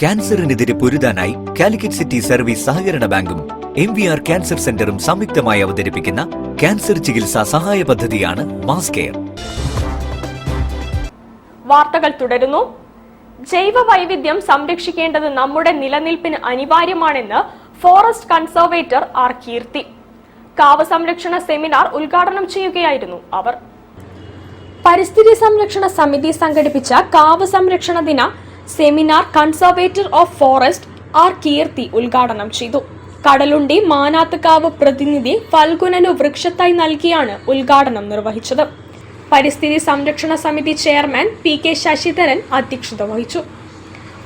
ക്യാൻസറിനെതിരെ പൊരുതാനായി Calicut city service സഹകരണ ബാങ്കും MVR cancer സെന്ററും സംയുക്തമായി അവതരിപ്പിക്കുന്ന ക്യാൻസർ ചികിത്സാ സഹായ പദ്ധതിയാണ് മാസ് കെയർ. വാർത്തകൾ തുടരുന്നു. ജൈവ വൈവിധ്യം സംരക്ഷിക്കേണ്ടത് നമ്മുടെ നിലനിൽപ്പിന് അനിവാര്യമാണെന്ന് ഫോറസ്റ്റ് കൺസർവേറ്റർ ആർ കീർത്തി. കാവ് സംരക്ഷണ സെമിനാർ ഉദ്ഘാടനം ചെയ്യുകയായിരുന്നു അവർ. പരിസ്ഥിതി സംരക്ഷണ സമിതി സംഘടിപ്പിച്ച കാവ് സംരക്ഷണ ദിന seminar conservator of forest R Keerthi ഉദ്ഘാടനം ചെയ്തു. കടലുണ്ടി മാനാത്തുകാവ് പ്രതിനിധി ഫൽഗുനനു വൃക്ഷത്തൈ നൽകിയാണ് ഉദ്ഘാടനം നിർവഹിച്ചത്. പരിസ്ഥിതി സംരക്ഷണ സമിതി ചെയർമാൻ PK ശശിധരൻ അധ്യക്ഷത വഹിച്ചു.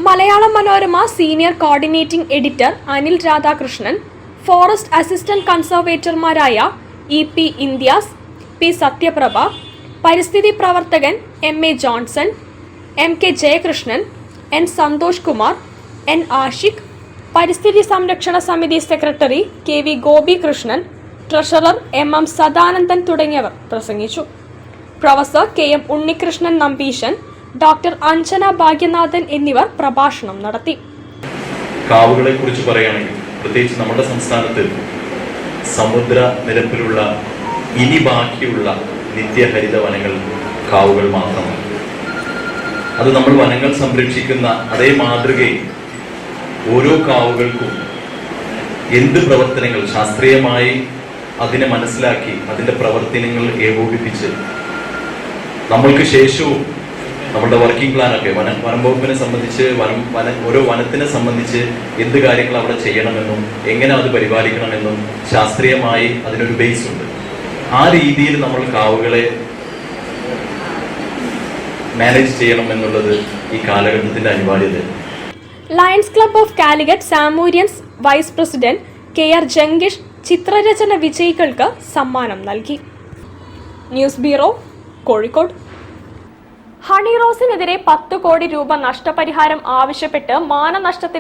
Malayalam Manorama senior coordinating editor Anil Radhakrishnan, forest assistant കൺസർവേറ്റർമാരായ EP ഇന്ത്യാസ്, P സത്യപ്രഭ, പരിസ്ഥിതി പ്രവർത്തകൻ MA Johnson, MK Jayakrishnan, N Santhosh Kumar, N Ashiq, പരിസ്ഥിതി സംരക്ഷണ സമിതി secretary KV Gopikrishnan, treasurer MM Sadanandan തുടങ്ങിയവർ പ്രസംഗിച്ചു. Professor KM Unnikrishnan Nambeesan, doctor Anjana Bhagyanathan എന്നിവർ പ്രഭാഷണം നടത്തി. കാവുകളെ കുറിച്ച് പറയുകയാണെങ്കിൽ പ്രത്യേകിച്ച് നമ്മുടെ സംസ്ഥാനത്ത് സമുദ്ര നിരപ്പിലുള്ള ഇനി ബാക്കിയുള്ള നിത്യഹരിത വനങ്ങൾ കാവുകൾ മാത്രമാണ്. അത് നമ്മൾ വനങ്ങൾ സംരക്ഷിക്കുന്ന അതേ മാതൃകയിൽ ഓരോ കാവുകൾക്കും എന്ത് പ്രവർത്തനങ്ങൾ ശാസ്ത്രീയമായി അതിനെ മനസ്സിലാക്കി അതിൻ്റെ പ്രവർത്തനങ്ങൾ ഏകോപിപ്പിച്ച് നമ്മൾക്ക് ശേഷവും നമ്മുടെ വർക്കിംഗ് പ്ലാനൊക്കെ വനം വകുപ്പിനെ സംബന്ധിച്ച് ഓരോ വനത്തിനെ സംബന്ധിച്ച് എന്ത് കാര്യങ്ങൾ അവിടെ ചെയ്യണമെന്നും എങ്ങനെ അത് പരിപാലിക്കണമെന്നും ശാസ്ത്രീയമായി അതിനൊരു ബേസ് ഉണ്ട്. ആ രീതിയിൽ നമ്മൾ കാവുകളെ മാനേജ് ചെയ്യണം എന്നുള്ളത് ഈ കാലഘട്ടത്തിന്റെ അനിവാര്യത. ലയൺസ് ക്ലബ് ഓഫ് കാലിക്കറ്റ് സാമൂര്യൻസ് വൈസ് പ്രസിഡന്റ് KR ജംഗീഷ് ചിത്രരചന വിജയികൾക്ക് സമ്മാനം നൽകി. News bureau, Kozhikode. ഹണി റോസിനെതിരെ 10 കോടി രൂപ നഷ്ടപരിഹാരം ആവശ്യപ്പെട്ട് മാനനഷ്ടത്തിന്